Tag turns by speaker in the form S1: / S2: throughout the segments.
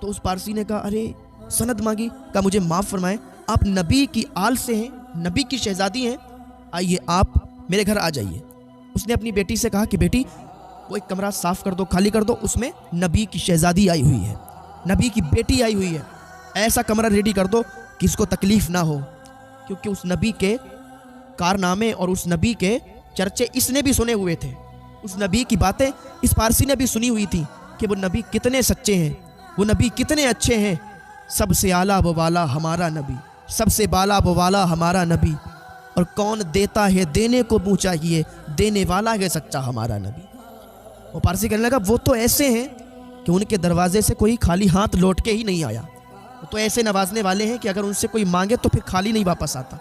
S1: تو اس پارسی نے کہا ارے سند مانگی، کہا مجھے معاف فرمائیں، آپ نبی کی آل سے ہیں، نبی کی شہزادی ہیں، آئیے آپ میرے گھر آ جائیے۔ اس نے اپنی بیٹی سے کہا کہ بیٹی وہ ایک کمرہ صاف کر دو، خالی کر دو، اس میں نبی کی شہزادی آئی ہوئی ہے، نبی کی بیٹی آئی ہوئی ہے، ایسا کمرہ ریڈی کر دو کہ اس کو تکلیف نہ ہو، کیونکہ اس نبی کے کارنامے اور اس نبی کے چرچے اس نے بھی سنے ہوئے تھے، اس نبی کی باتیں اس پارسی نے بھی سنی ہوئی تھی کہ وہ نبی کتنے سچے ہیں، وہ نبی کتنے اچھے ہیں، سب سے اعلیٰ و والا ہمارا نبی، سب سے بالا و والا ہمارا نبی، اور کون دیتا ہے دینے کو منہ چاہیے، دینے والا ہے سچا ہمارا نبی۔ وہ پارسی کہنے لگا وہ تو ایسے ہیں کہ ان کے دروازے سے کوئی خالی ہاتھ لوٹ کے ہی نہیں آیا، وہ تو ایسے نوازنے والے ہیں کہ اگر ان سے کوئی مانگے تو پھر خالی نہیں واپس آتا،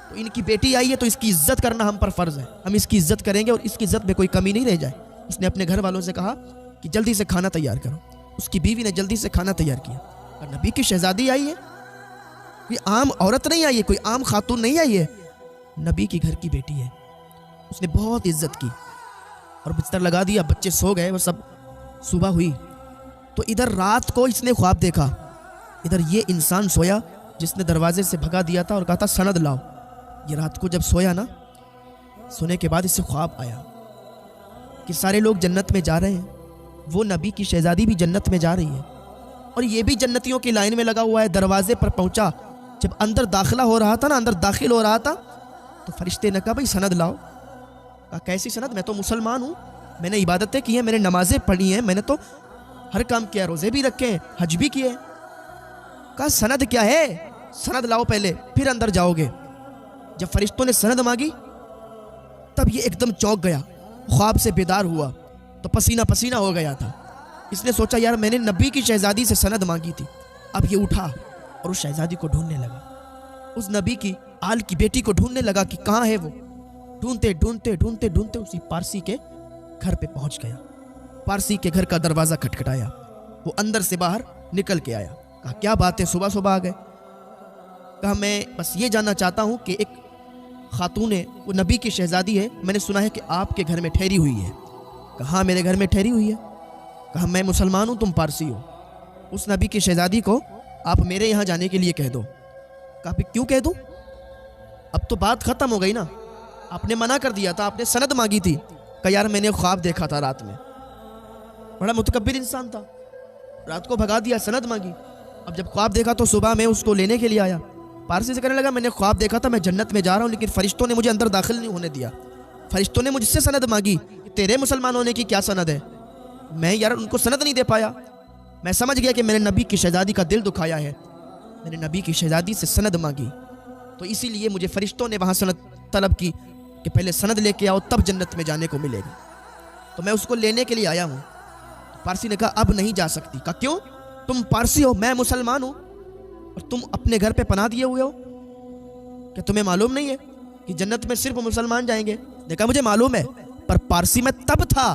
S1: تو ان کی بیٹی آئی ہے تو اس کی عزت کرنا ہم پر فرض ہے، ہم اس کی عزت کریں گے اور اس کی عزت میں کوئی کمی نہیں رہ جائے۔ اس نے اپنے گھر والوں سے کہا کہ جلدی سے کھانا تیار کرو، اس کی بیوی نے جلدی سے کھانا تیار کیا، اور نبی کی شہزادی آئی ہے، کوئی عام عورت نہیں آئی ہے، کوئی عام خاتون نہیں آئی ہے، نبی کی گھر کی بیٹی ہے۔ اس نے بہت عزت کی اور بستر لگا دیا، بچے سو گئے، وہ سب صبح ہوئی تو ادھر رات کو اس نے خواب دیکھا، ادھر یہ انسان سویا جس نے دروازے سے بھگا دیا تھا اور کہا تھا سند لاؤ، یہ رات کو جب سویا نا، سونے کے بعد اس سے خواب آیا کہ سارے لوگ جنت میں جا رہے ہیں، وہ نبی کی شہزادی بھی جنت میں جا رہی ہے اور یہ بھی جنتیوں کی لائن میں لگا ہوا ہے۔ دروازے پر پہنچا، جب اندر داخلہ ہو رہا تھا نا، اندر داخل ہو رہا تھا تو فرشتے نے کہا بھائی سند لاؤ۔ کہا کیسی سند؟ میں تو مسلمان ہوں، میں نے عبادتیں کی ہیں، میں نے نمازیں پڑھی ہیں، میں نے تو ہر کام کیا، روزے بھی رکھے ہیں، حج بھی کیے ہیں۔ کہا سند کیا ہے؟ سند لاؤ پہلے پھر اندر جاؤ گے۔ جب فرشتوں نے سند مانگی تب یہ ایک دم چونک گیا، خواب سے بیدار ہوا تو پسینہ پسینہ ہو گیا تھا۔ اس نے سوچا یار میں نے نبی کی شہزادی سے سند مانگی تھی۔ اب یہ اٹھا اور اس شہزادی کو ڈھونڈنے لگا، اس نبی کی آل کی بیٹی کو ڈھونڈنے لگا کہ کہاں ہے وہ۔ ڈھونڈتے ڈھونڈتے ڈھونڈتے ڈھونڈتے اسی پارسی کے گھر پہ پہنچ گیا۔ پارسی کے گھر کا دروازہ کھٹکھٹایا، وہ اندر سے باہر نکل کے آیا۔ کہا کیا بات ہے، صبح صبح آ گئے؟ کہا میں بس یہ جاننا چاہتا ہوں کہ ایک خاتون ہے، وہ نبی کی شہزادی ہے، میں نے سنا ہے کہ آپ کے گھر میں ٹھہری ہوئی ہے۔ کہا ہاں میرے گھر میں ٹھہری ہوئی ہے۔ کہا میں مسلمان ہوں، تم پارسی ہو، اس نبی کی شہزادی کو آپ میرے یہاں جانے کے لیے کہہ دو۔ کہا پھر کیوں کہہ دوں؟ اب تو بات ختم ہو گئی نا، آپ نے منع کر دیا تھا، آپ نے سند مانگی تھی۔ کہا یار میں نے خواب دیکھا تھا رات میں، بڑا متکبر انسان تھا، رات کو بھگا دیا، سند مانگی، اب جب خواب دیکھا تو صبح میں اس کو لینے کے لیے آیا۔ پارسی سے کہنے لگا میں نے خواب دیکھا تھا، میں جنت میں جا رہا ہوں، لیکن فرشتوں نے مجھے اندر داخل نہیں ہونے دیا، فرشتوں نے مجھ سے سند مانگی، تیرے مسلمان ہونے کی کیا سند ہے؟ میں یار ان کو سند نہیں دے پایا، میں سمجھ گیا کہ میں نے نبی کی شہزادی کا دل دکھایا ہے، میں نے نبی کی شہزادی سے سند مانگی، تو اسی لیے مجھے فرشتوں نے وہاں سند طلب کی کہ پہلے سند لے کے آؤ تب جنت میں جانے کو ملے گا، تو میں اس کو لینے کے لیے آیا ہوں۔ پارسی نے کہا اب نہیں جا سکتی۔ کہا کیوں؟ تم پارسی ہو، میں مسلمان ہوں، اور تم اپنے گھر پہ پناہ دیے ہوئے ہو، کہ تمہیں معلوم نہیں ہے کہ جنت میں صرف مسلمان جائیں گے؟ نے کہا مجھے معلوم ہے، پر پارسی میں تب تھا،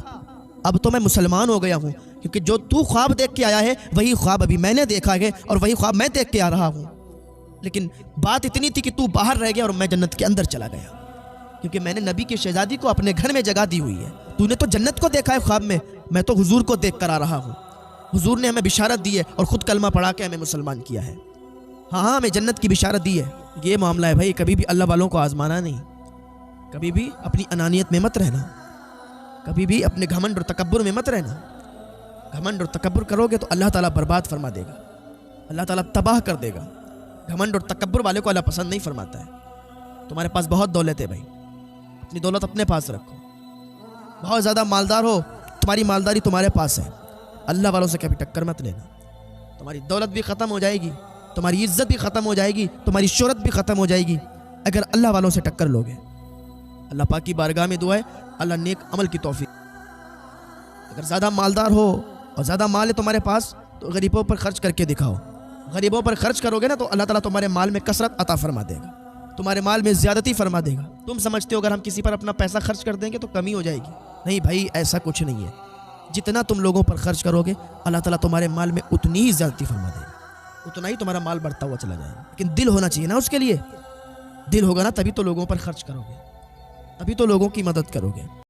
S1: اب تو میں مسلمان ہو گیا ہوں، کیونکہ جو تو خواب دیکھ کے آیا ہے وہی خواب ابھی میں نے دیکھا ہے اور وہی خواب میں دیکھ کے آ رہا ہوں، لیکن بات اتنی تھی کہ تو باہر رہ گیا اور میں جنت کے اندر چلا گیا، کیونکہ میں نے نبی کی شہزادی کو اپنے گھر میں جگہ دی ہوئی ہے، تو نے تو جنت کو دیکھا ہے خواب میں، میں تو حضور کو دیکھ کر آ رہا ہوں، حضور نے ہمیں بشارت دی ہے اور خود کلمہ پڑھا کے ہمیں مسلمان کیا ہے، ہاں ہمیں جنت کی بشارت دی ہے۔ یہ معاملہ ہے بھائی، کبھی بھی اللہ والوں کو آزمانا نہیں، کبھی بھی اپنی انانیت میں مت رہنا، کبھی بھی اپنے گھمنڈ اور تکبر میں مت رہنا، گھمنڈ اور تکبر کرو گے تو اللہ تعالیٰ برباد فرما دے گا، اللہ تعالیٰ تباہ کر دے گا، گھمنڈ اور تکبر والے کو اللہ پسند نہیں فرماتا ہے۔ تمہارے پاس بہت دولت ہے بھائی، اپنی دولت اپنے پاس رکھو، بہت زیادہ مالدار ہو، تمہاری مالداری تمہارے پاس ہے، اللہ والوں سے کبھی ٹکر مت لینا، تمہاری دولت بھی ختم ہو جائے گی، تمہاری عزت بھی ختم ہو جائے گی، تمہاری شہرت بھی ختم ہو جائے گی اگر اللہ والوں سے ٹکر لوگے۔ اللہ پاک کی بارگاہ میں دعا ہے اللہ نیک عمل کی توفیق۔ اگر زیادہ مالدار ہو اور زیادہ مال ہے تمہارے پاس تو غریبوں پر خرچ کر کے دکھاؤ، غریبوں پر خرچ کرو گے نا تو اللہ تعالیٰ تمہارے مال میں کثرت عطا فرما دے گا، تمہارے مال میں زیادتی فرما دے گا۔ تم سمجھتے ہو اگر ہم کسی پر اپنا پیسہ خرچ کر دیں گے تو کمی ہو جائے گی، نہیں بھائی ایسا کچھ نہیں ہے، جتنا تم لوگوں پر خرچ کرو گے اللہ تعالیٰ تمہارے مال میں اتنی ہی زیادتی فرما دے گا، اتنا ہی تمہارا مال بڑھتا ہوا چلا جائے گا، لیکن دل ہونا چاہیے نا اس کے لیے، دل ہوگا نا تبھی تو لوگوں پر خرچ کرو گے، تبھی تو لوگوں کی مدد کرو گے۔